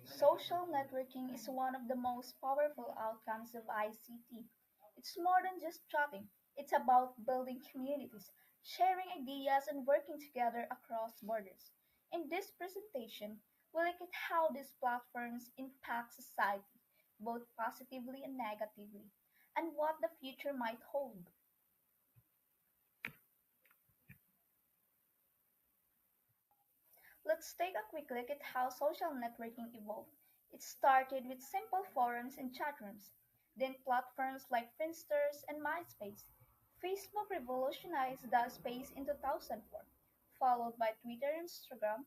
Social networking is one of the most powerful outcomes of ICT. It's more than just chatting, it's about building communities, sharing ideas, and working together across borders. In this presentation, we'll look at how these platforms impact society, both positively and negatively, and what the future might hold. Let's take a quick look at how social networking evolved. It started with simple forums and chat rooms, then platforms like Finsters and MySpace. Facebook revolutionized the space in 2004, followed by Twitter and Instagram,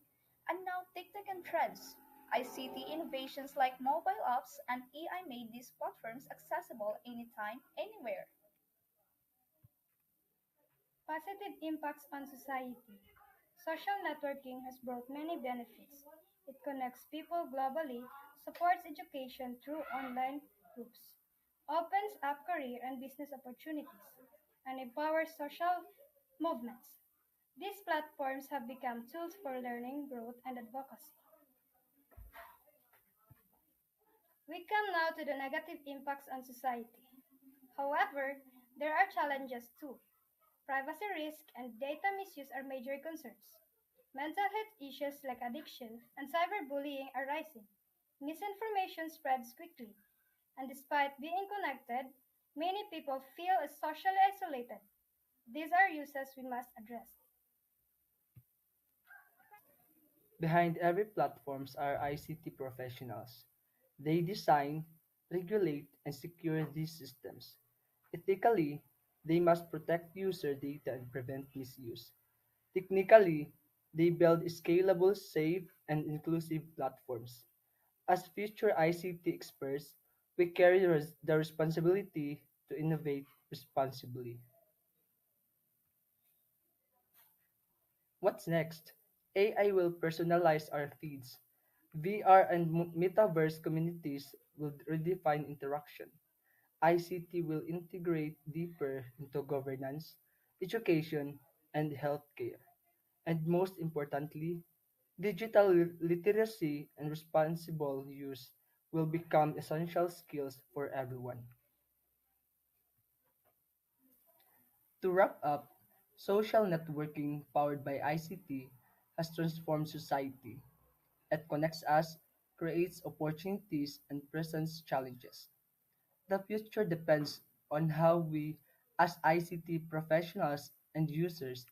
and now TikTok and Threads. ICT innovations like mobile apps and AI made these platforms accessible anytime, anywhere. Positive impacts on society. Social networking has brought many benefits. It connects people globally, supports education through online groups, opens up career and business opportunities, and empowers social movements. These platforms have become tools for learning, growth, and advocacy. We come now to the negative impacts on society. However, there are challenges too. Privacy risk and data misuse are major concerns. Mental health issues like addiction and cyberbullying are rising. Misinformation spreads quickly, and despite being connected, many people feel socially isolated. These are uses we must address. Behind every platforms are ICT professionals. They design, regulate, and secure these systems. Ethically, they must protect user data and prevent misuse. Technically, they build scalable, safe, and inclusive platforms. As future ICT experts, we carry the responsibility to innovate responsibly. What's next? AI will personalize our feeds. VR and metaverse communities will redefine interaction. ICT will integrate deeper into governance, education, and healthcare. And most importantly, digital literacy and responsible use will become essential skills for everyone. To wrap up, social networking powered by ICT has transformed society. It connects us, creates opportunities, and presents challenges. The future depends on how we, as ICT professionals and users,